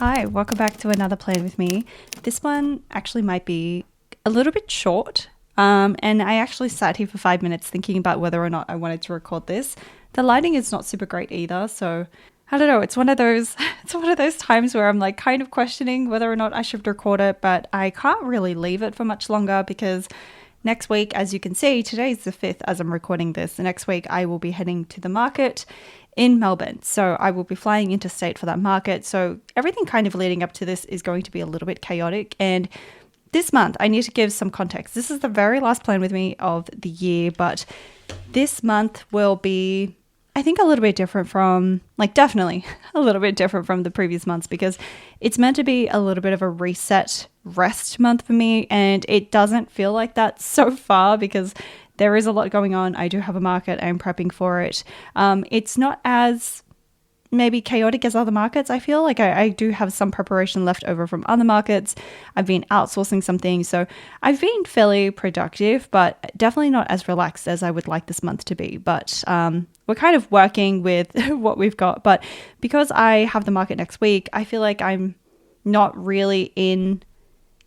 Hi, welcome back to another plan with me. This one actually might be a little bit short, and I actually sat here for 5 minutes thinking about whether or not I wanted to record this. The lighting is not super great either, so I don't know. It's one of those times where I'm like kind of questioning whether or not I should record it, but I can't really leave it for much longer because next week, as you can see, today's the 5th as I'm recording this. Next week I will be heading to the market in Melbourne. So I will be flying interstate for that market. So everything kind of leading up to this is going to be a little bit chaotic. And this month, I need to give some context. This is the very last plan with me of the year, but this month will be, I think, a little bit different from, definitely a little bit different from the previous months because it's meant to be a little bit of a reset rest month for me. And it doesn't feel like that so far because there is a lot going on. I do have a market. I'm prepping for it. It's not as maybe chaotic as other markets. I feel like I do have some preparation left over from other markets. I've been outsourcing some things. So I've been fairly productive, but definitely not as relaxed as I would like this month to be. But we're kind of working with what we've got. But because I have the market next week, I feel like I'm not really in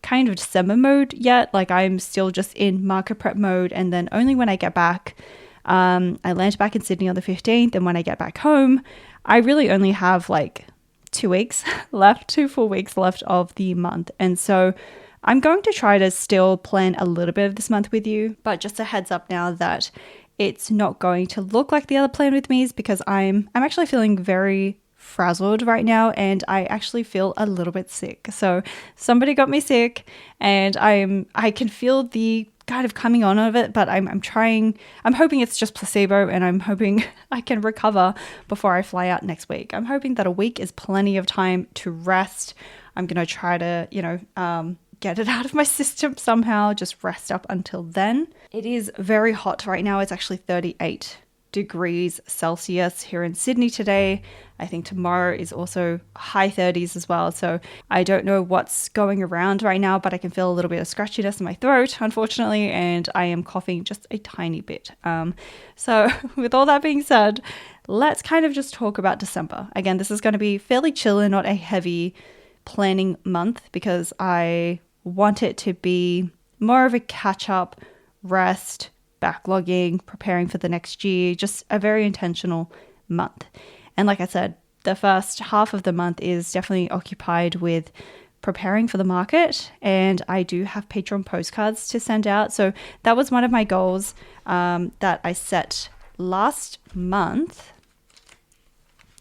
kind of December mode yet. Like I'm still just in market prep mode, and then only when I get back, I land back in Sydney on the 15th, and when I get back home, I really only have like 2 weeks left, 2 full weeks left of the month. And so I'm going to try to still plan a little bit of this month with you, but just a heads up now that it's not going to look like the other plan with me because I'm actually feeling very frazzled right now, and I actually feel a little bit sick. So somebody got me sick, and I can feel the kind of coming on of it, but I'm hoping it's just placebo, and I'm hoping I can recover before I fly out next week. I'm hoping that a week is plenty of time to rest. I'm going to try to, get it out of my system somehow, just rest up until then. It is very hot right now. It's actually 38 degrees Celsius here in Sydney today. I think tomorrow is also high 30s as well. So I don't know what's going around right now, but I can feel a little bit of scratchiness in my throat, unfortunately, and I am coughing just a tiny bit. So with all that being said, let's kind of just talk about December. Again, this is going to be fairly chill and not a heavy planning month because I want it to be more of a catch-up, rest, backlogging, preparing for the next year, just a very intentional month. And like I said, the first half of the month is definitely occupied with preparing for the market, and I do have Patreon postcards to send out. So that was one of my goals that I set last month.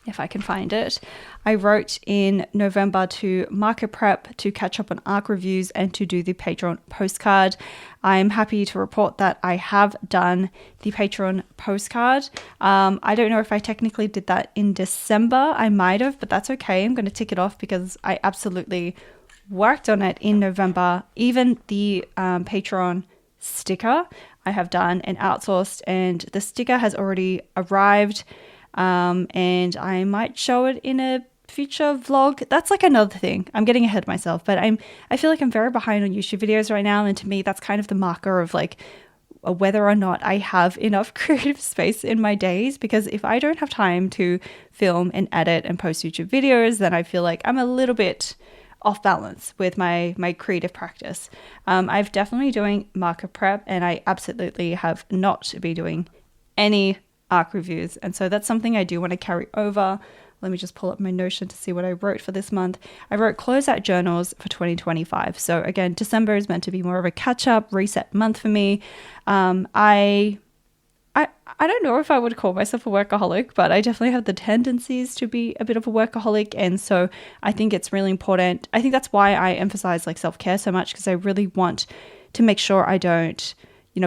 If I can find it, I wrote in November to market prep, to catch up on ARC reviews, and to do the Patreon postcard. I'm happy to report that I have done the Patreon postcard. I don't know if I technically did that in December. I might have, but that's okay. I'm going to tick it off because I absolutely worked on it in November. Even the Patreon sticker I have done and outsourced, and the sticker has already arrived. And I might show it in a future vlog. That's like another thing. I'm getting ahead of myself, but I feel like I'm very behind on YouTube videos right now. And to me, that's kind of the marker of like whether or not I have enough creative space in my days. Because if I don't have time to film and edit and post YouTube videos, then I feel like I'm a little bit off balance with my creative practice. I've definitely doing market prep, and I absolutely have not been doing any ARC reviews, and so that's something I do want to carry over. Let me just pull up my Notion to see what I wrote for this month. I wrote closeout journals for 2025. So again, December is meant to be more of a catch-up, reset month for me. I don't know if I would call myself a workaholic, but I definitely have the tendencies to be a bit of a workaholic, and so I think it's really important. I think that's why I emphasize like self-care so much, because I really want to make sure I don't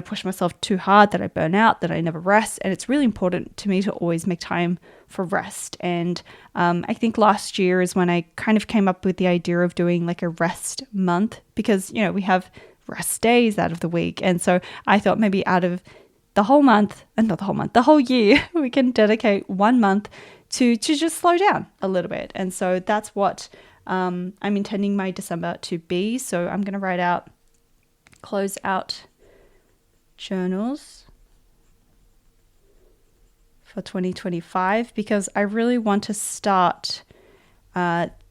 push myself too hard, that I burn out, that I never rest. And it's really important to me to always make time for rest. And I think last year is when I kind of came up with the idea of doing like a rest month because, we have rest days out of the week. And so I thought maybe out of the whole month, and not the whole month, the whole year, we can dedicate 1 month to just slow down a little bit. And so that's what I'm intending my December to be. So I'm going to write out, close out journals for 2025 because I really want to start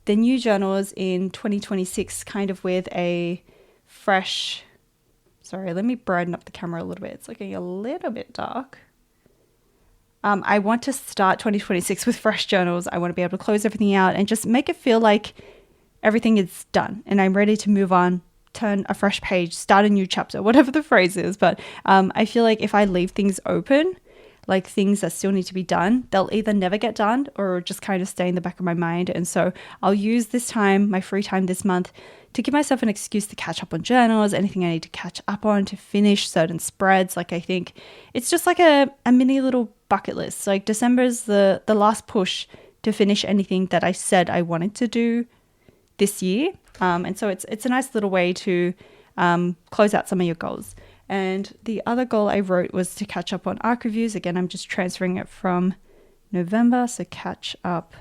the new journals in 2026 kind of with a fresh, sorry, let me brighten up the camera a little bit. It's looking a little bit dark. I want to start 2026 with fresh journals. I want to be able to close everything out and just make it feel like everything is done and I'm ready to move on, turn a fresh page, start a new chapter, whatever the phrase is. But I feel like if I leave things open, like things that still need to be done, they'll either never get done or just kind of stay in the back of my mind. And so I'll use this time, my free time this month, to give myself an excuse to catch up on journals, anything I need to catch up on, to finish certain spreads. Like I think it's just like a mini little bucket list. Like December's the last push to finish anything that I said I wanted to do this year. And so it's a nice little way to close out some of your goals. And the other goal I wrote was to catch up on ARC reviews. Again, I'm just transferring it from November. So catch up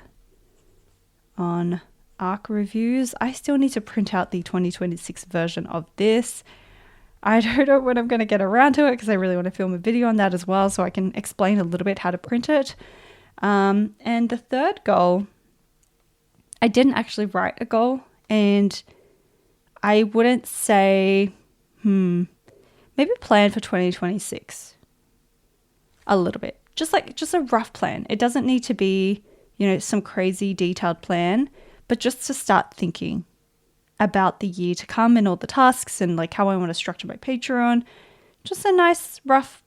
on ARC reviews. I still need to print out the 2026 version of this. I don't know when I'm going to get around to it because I really want to film a video on that as well so I can explain a little bit how to print it. And the third goal, I didn't actually write a goal, and I wouldn't say, maybe plan for 2026 a little bit. Just a rough plan. It doesn't need to be, some crazy detailed plan, but just to start thinking about the year to come and all the tasks and like how I want to structure my Patreon. Just a nice rough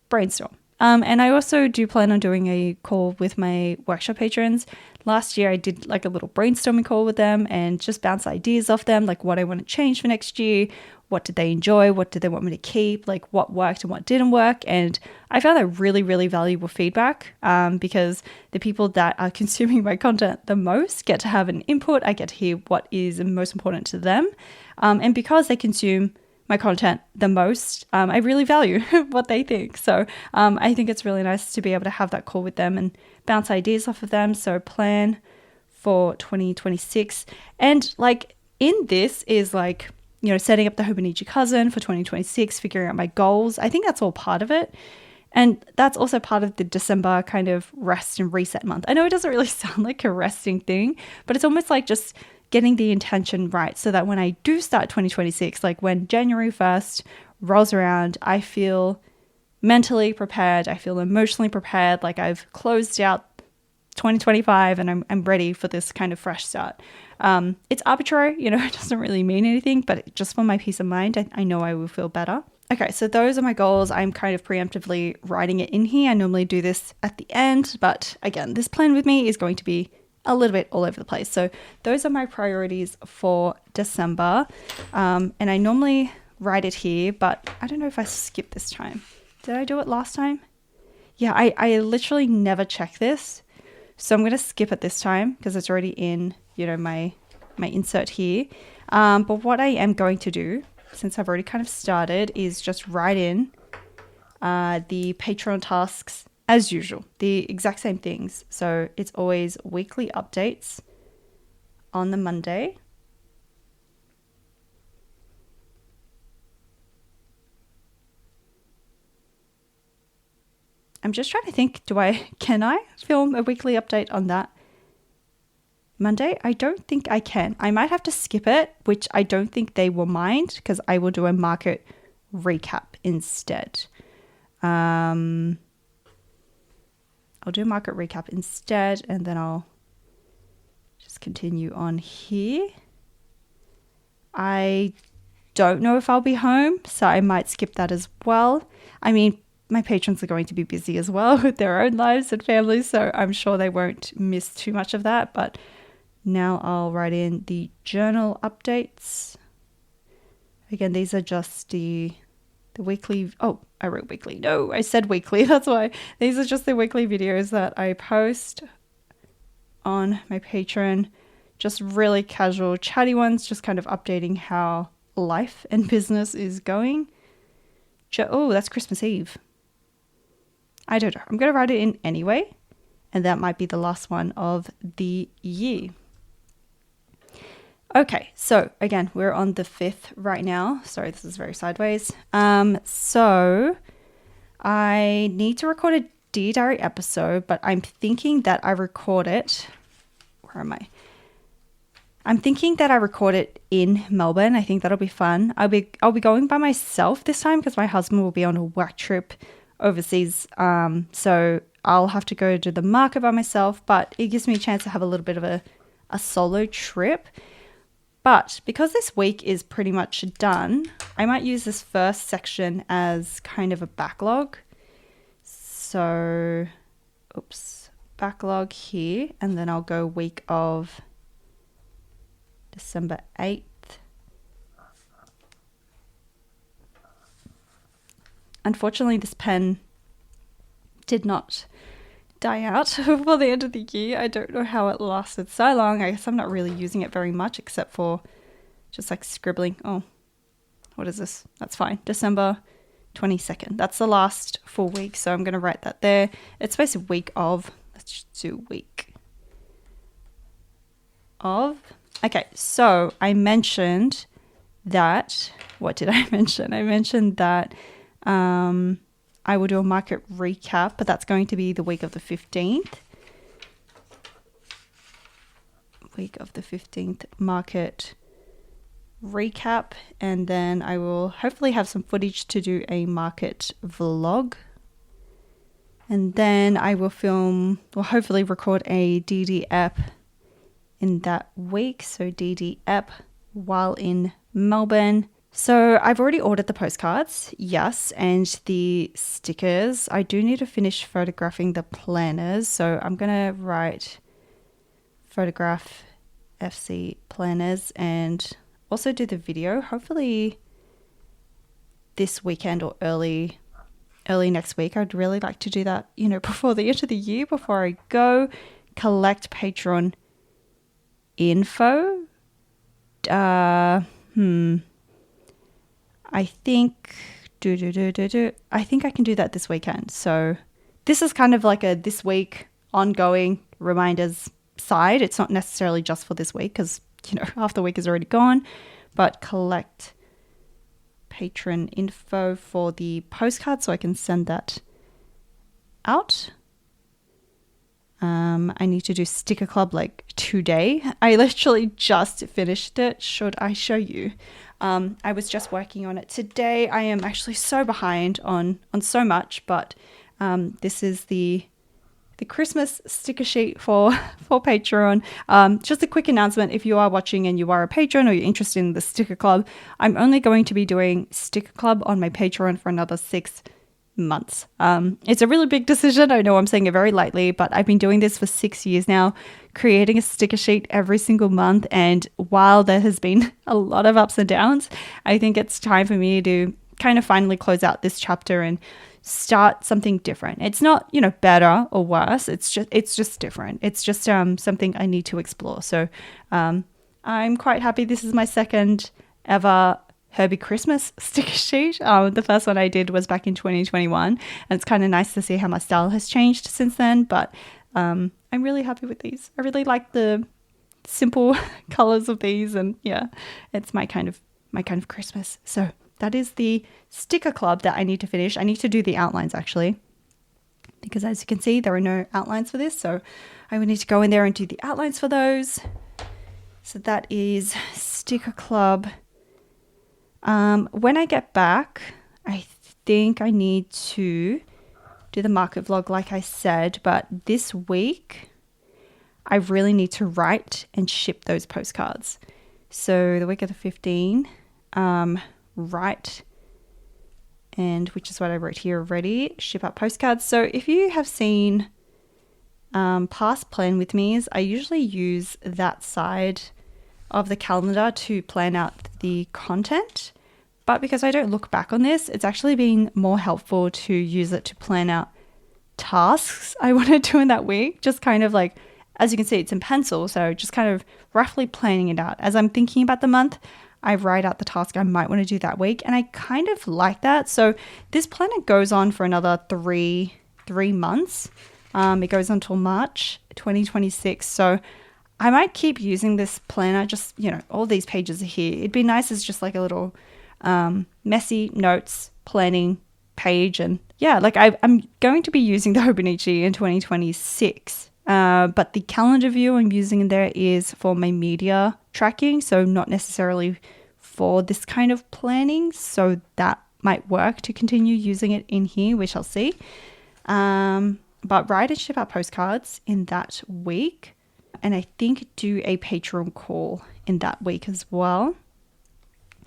brainstorm. And I also do plan on doing a call with my workshop patrons. Last year I did like a little brainstorming call with them and just bounce ideas off them, like what I want to change for next year, what did they enjoy, what did they want me to keep, like what worked and what didn't work. And I found that really, really valuable feedback because the people that are consuming my content the most get to have an input. I get to hear what is most important to them. And because they consume my content the most, I really value what they think. So I think it's really nice to be able to have that call with them and bounce ideas off of them. So plan for 2026. And like in this is like, setting up the Hope I Need Your Cousin for 2026, figuring out my goals. I think that's all part of it. And that's also part of the December kind of rest and reset month. I know it doesn't really sound like a resting thing, but it's almost like just getting the intention right so that when I do start 2026, like when January 1st rolls around, I feel mentally prepared. I feel emotionally prepared. Like I've closed out 2025 and I'm ready for this kind of fresh start. It's arbitrary, it doesn't really mean anything, but just for my peace of mind, I know I will feel better. Okay, so those are my goals. I'm kind of preemptively writing it in here. I normally do this at the end, but again, this plan with me is going to be a little bit all over the place. So those are my priorities for December. And I normally write it here, but I don't know if I skipped this time. Did I do it last time? Yeah, I literally never check this. So I'm going to skip it this time because it's already in, my insert here. But what I am going to do, since I've already kind of started, is just write in the Patreon tasks as usual, the exact same things. So it's always weekly updates on the Monday. I'm just trying to think, can I film a weekly update on that Monday? I don't think I can. I might have to skip it, which I don't think they will mind because I will do a market recap instead. I'll do a market recap instead, and then I'll just continue on here. I don't know if I'll be home, so I might skip that as well. I mean, my patrons are going to be busy as well with their own lives and families, so I'm sure they won't miss too much of that. But now I'll write in the journal updates. Again, these are just the weekly. Oh, I wrote weekly. No, I said weekly. That's why. These are just the weekly videos that I post on my Patreon. Just really casual, chatty ones, just kind of updating how life and business is going. Oh, that's Christmas Eve. I don't know. I'm going to write it in anyway. And that might be the last one of the year. Okay, so again, we're on the 5th right now. Sorry, this is very sideways. So I need to record a Dear Diary episode, but I'm thinking that I record it. Where am I? I'm thinking that I record it in Melbourne. I think that'll be fun. I'll be going by myself this time because my husband will be on a work trip overseas. So I'll have to go to the market by myself, but it gives me a chance to have a little bit of a solo trip. But because this week is pretty much done, I might use this first section as kind of a backlog. So, backlog here, and then I'll go week of December 8th. Unfortunately, this pen did not die out before the end of the year. I don't know how it lasted so long. I guess I'm not really using it very much except for just like scribbling. Oh, what is this? That's fine. December 22nd. That's the last full week. So I'm going to write that there. It's basically week of. Let's just do week of. Okay. So I mentioned that. What did I mention? I mentioned that I will do a market recap, but that's going to be the week of the 15th. Week of the 15th market recap, and then I will hopefully have some footage to do a market vlog. And then I will hopefully record a DD app in that week. So DD app while in Melbourne. So I've already ordered the postcards, yes, and the stickers. I do need to finish photographing the planners. So I'm going to write photograph FC planners and also do the video, hopefully this weekend or early next week. I'd really like to do that, before the end of the year, before I go. Collect Patreon info. I think I think I can do that this weekend. So this is kind of like a this week ongoing reminders side. It's not necessarily just for this week because, half the week is already gone, but collect patron info for the postcard so I can send that out. I need to do Sticker Club like today. I literally just finished it. Should I show you? I was just working on it today. I am actually so behind on so much, but this is the Christmas sticker sheet for Patreon. Just a quick announcement, if you are watching and you are a patron or you're interested in the Sticker Club, I'm only going to be doing Sticker Club on my Patreon for another 6 months. It's a really big decision. I know I'm saying it very lightly, but I've been doing this for 6 years now, creating a sticker sheet every single month. And while there has been a lot of ups and downs, I think it's time for me to kind of finally close out this chapter and start something different. It's not, better or worse. It's just different. It's just something I need to explore. So I'm quite happy. This is my second ever Herbie Christmas sticker sheet. The first one I did was back in 2021, and it's kind of nice to see how my style has changed since then. But I'm really happy with these. I really like the simple colors of these, and yeah, it's my kind of Christmas. So that is the Sticker Club that I need to finish. I need to do the outlines actually, because as you can see, there are no outlines for this. So I would need to go in there and do the outlines for those. So that is Sticker Club. When I get back, I think I need to do the market vlog like I said, but this week I really need to write and ship those postcards. So the week of the 15th, write, and which is what I wrote here already, ship out postcards. So if you have seen past plan with me's, I usually use that side of the calendar to plan out the content. But because I don't look back on this, it's actually been more helpful to use it to plan out tasks I want to do in that week. Just kind of like, as you can see, it's in pencil. So just kind of roughly planning it out. As I'm thinking about the month, I write out the task I might want to do that week. And I kind of like that. So this planner goes on for another three months. It goes until March 2026. So I might keep using this planner. Just, all these pages are here. It'd be nice as just like a little messy notes planning page. And yeah, like I'm going to be using the Hobonichi in 2026. But the calendar view I'm using in there is for my media tracking, so not necessarily for this kind of planning. So that might work to continue using it in here. We shall see. But write and ship out postcards in that week. And I think do a Patreon call in that week as well,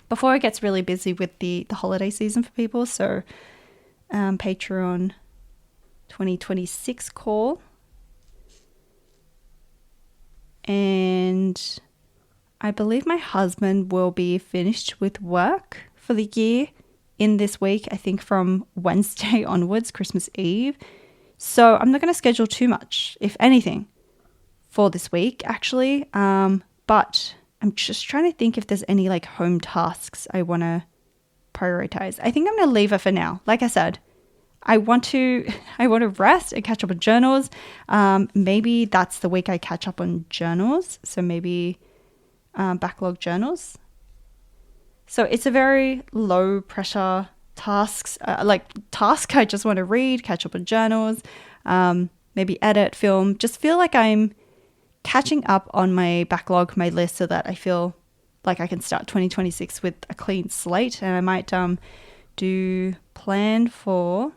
before it gets really busy with the holiday season for people. So Patreon 2026 call. And I believe my husband will be finished with work for the year in this week, I think from Wednesday onwards, Christmas Eve. So I'm not going to schedule too much, if anything, for this week, actually. But I'm just trying to think if there's any like home tasks I want to prioritize. I think I'm going to leave it for now. Like I said, I want to rest and catch up on journals. Maybe that's the week I catch up on journals. So maybe backlog journals. So it's a very low pressure task. I just want to read, catch up on journals, maybe edit, film. Just feel like I'm catching up on my backlog, my list, so that I feel like I can start 2026 with a clean slate. And I might do plan for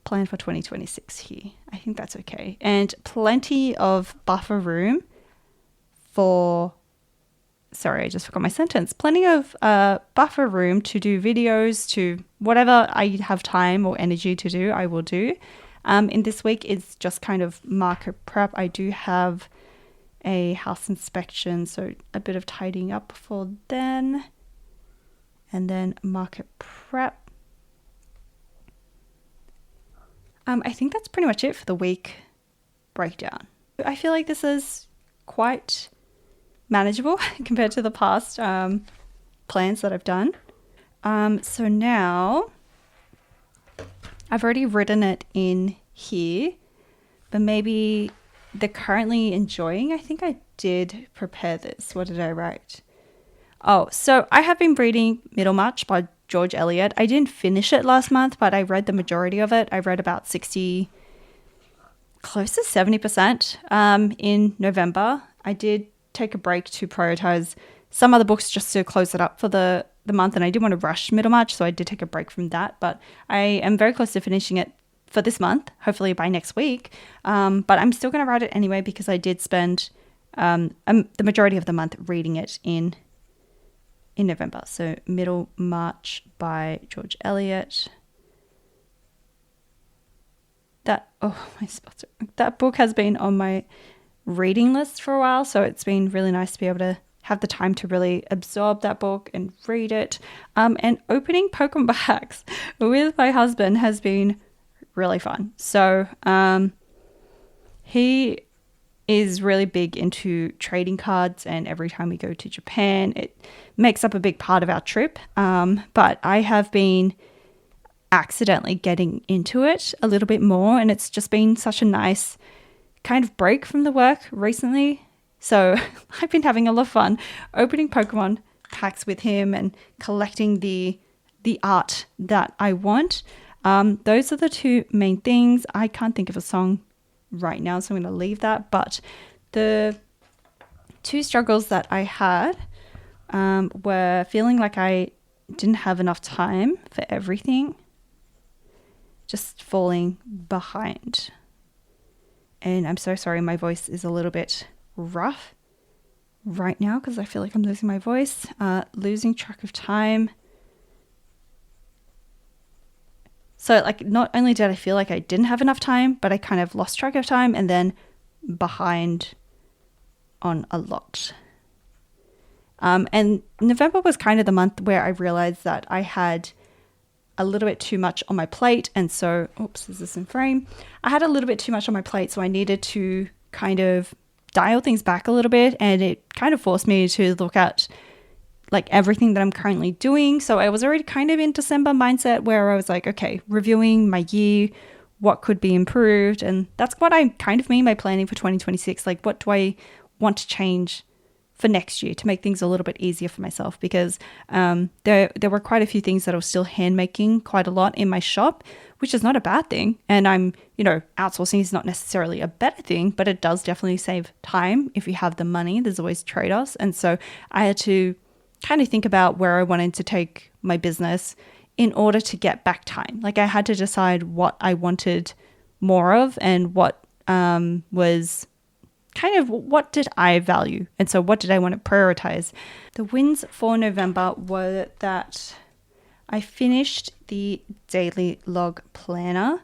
2026 here. I think that's okay. And plenty of buffer room for, sorry, I just forgot my sentence. Plenty of buffer room to do videos, to whatever I have time or energy to do, I will do. In this week, it's just kind of market prep. I do have a house inspection, so a bit of tidying up before then. And then market prep. I think that's pretty much it for the week breakdown. I feel like this is quite manageable compared to the past plans that I've done. So now I've already written it in here, but maybe the currently enjoying, I think I did prepare this. What did I write? Oh, so I have been reading Middlemarch by George Eliot. I didn't finish it last month, but I read the majority of it. I read about 60, close to 70% in November. I did take a break to prioritize some other books just to close it up for the month, and I didn't want to rush Middlemarch, so I did take a break from that. But I am very close to finishing it for this month, hopefully by next week. But I'm still going to write it anyway because I did spend the majority of the month reading it in November. So Middlemarch by George Eliot. That book has been on my reading list for a while, so it's been really nice to be able to have the time to really absorb that book and read it. And opening Pokemon packs with my husband has been really fun. So he is really big into trading cards, and every time we go to Japan, it makes up a big part of our trip. But I have been accidentally getting into it a little bit more, and it's just been such a nice kind of break from the work recently. So I've been having a lot of fun opening Pokemon packs with him and collecting the art that I want. Those are the two main things. I can't think of a song right now, so I'm going to leave that. But the two struggles that I had were feeling like I didn't have enough time for everything, just falling behind. And I'm so sorry, my voice is a little bit rough right now because I feel like I'm losing my voice, losing track of time. So like not only did I feel like I didn't have enough time, but I kind of lost track of time and then behind on a lot. And November was kind of the month where I realized that I had a little bit too much on my plate. And so, is this in frame? I had a little bit too much on my plate, so I needed to kind of dial things back a little bit. And it kind of forced me to look at like everything that I'm currently doing. So I was already kind of in December mindset where I was like, okay, reviewing my year, what could be improved. And that's what I kind of mean by planning for 2026. Like, what do I want to change for next year to make things a little bit easier for myself, because there were quite a few things that I was still hand making quite a lot in my shop, which is not a bad thing. And outsourcing is not necessarily a better thing, but it does definitely save time if you have the money. There's always trade-offs. And so I had to kind of think about where I wanted to take my business in order to get back time. Like I had to decide what I wanted more of and what was kind of what did I value. And so what did I want to prioritize? The wins for November were that I finished the daily log planner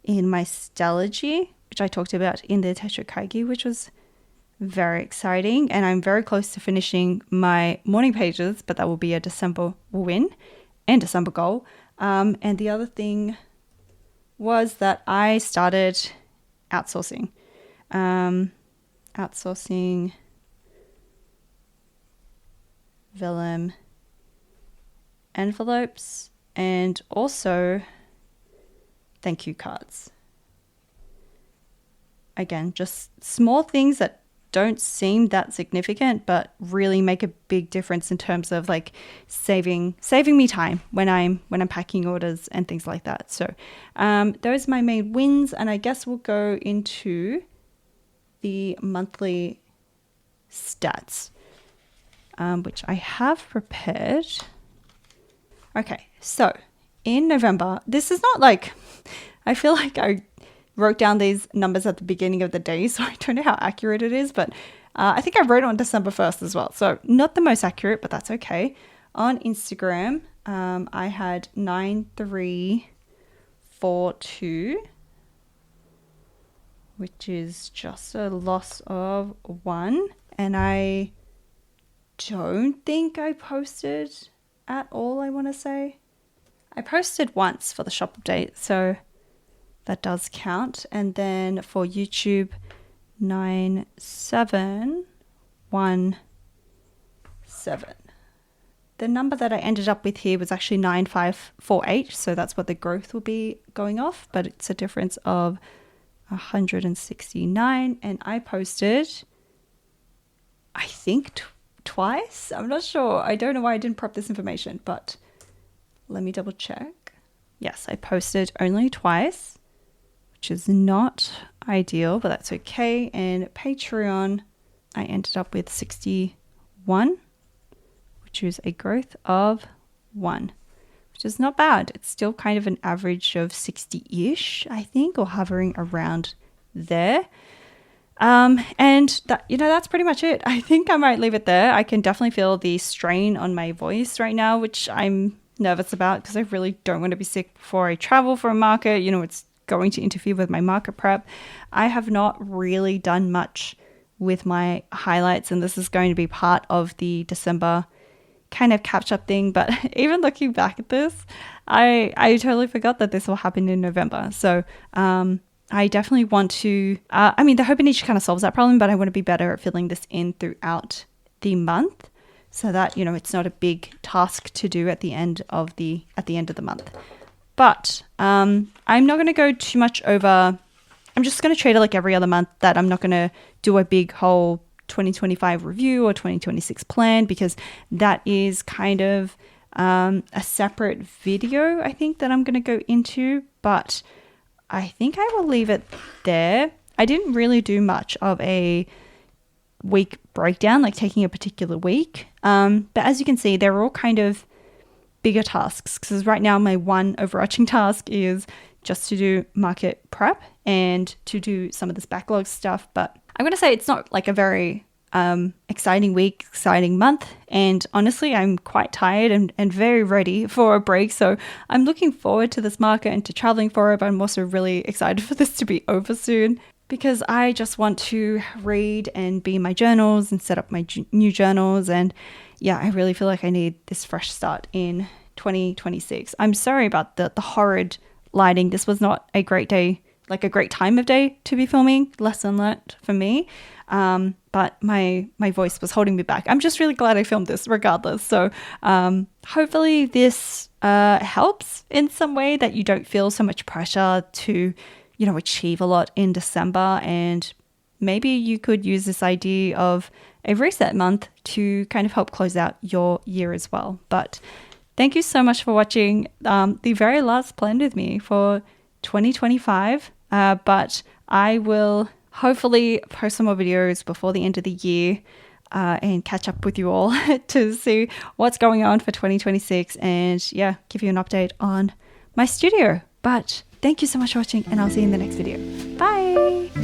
in my Stellargy, which I talked about in the Tetra Kaigi, which was very exciting. And I'm very close to finishing my morning pages, but that will be a December win and December goal. And the other thing was that I started outsourcing. Outsourcing vellum envelopes and also thank you cards. Again, just small things that don't seem that significant, but really make a big difference in terms of like saving me time when I'm packing orders and things like that. So those are my main wins, and I guess we'll go into the monthly stats, which I have prepared. Okay, so in November, this is not like, I feel like I wrote down these numbers at the beginning of the day, so I don't know how accurate it is, but I think I wrote it on December 1st as well. So not the most accurate, but that's okay. On Instagram, I had 9342, which is just a loss of 1. And I don't think I posted at all, I want to say. I posted once for the shop update, so that does count. And then for YouTube, 9717. The number that I ended up with here was actually 9548, so that's what the growth will be going off, but it's a difference of 169. And I posted, I think twice. I'm not sure. I don't know why I didn't prep this information, but let me double check. Yes, I posted only twice, which is not ideal, but that's okay. And Patreon, I ended up with 61, which is a growth of 1, which is not bad. It's still kind of an average of 60-ish, I think, or hovering around there. And that, that's pretty much it. I think I might leave it there. I can definitely feel the strain on my voice right now, which I'm nervous about because I really don't want to be sick before I travel for a market. It's going to interfere with my market prep. I have not really done much with my highlights, and this is going to be part of the December kind of catch up thing. But even looking back at this, I totally forgot that this will happen in November. So I definitely want to, the Hope and Niche kind of solves that problem, but I want to be better at filling this in throughout the month so that, it's not a big task to do at the end of the month. But I'm not going to go too much over. I'm just going to treat it like every other month, that I'm not going to do a big whole 2025 review or 2026 plan, because that is kind of a separate video, I think, that I'm going to go into. But I think I will leave it there. I didn't really do much of a week breakdown, like taking a particular week. But as you can see, they're all kind of bigger tasks, because right now my one overarching task is just to do market prep and to do some of this backlog stuff. But I'm going to say it's not like a very exciting week, exciting month. And honestly, I'm quite tired and very ready for a break. So I'm looking forward to this market and to traveling for it. But I'm also really excited for this to be over soon, because I just want to read and be in my journals and set up my new journals. And yeah, I really feel like I need this fresh start in 2026. I'm sorry about the horrid lighting. This was not a great day, like a great time of day to be filming. Lesson learnt for me. But my voice was holding me back. I'm just really glad I filmed this regardless. So hopefully this helps in some way, that you don't feel so much pressure to, achieve a lot in December. And maybe you could use this idea of a reset month to kind of help close out your year as well. But thank you so much for watching the very last Plan With Me for 2025. But I will hopefully post some more videos before the end of the year and catch up with you all to see what's going on for 2026 and yeah, give you an update on my studio. But thank you so much for watching and I'll see you in the next video. Bye!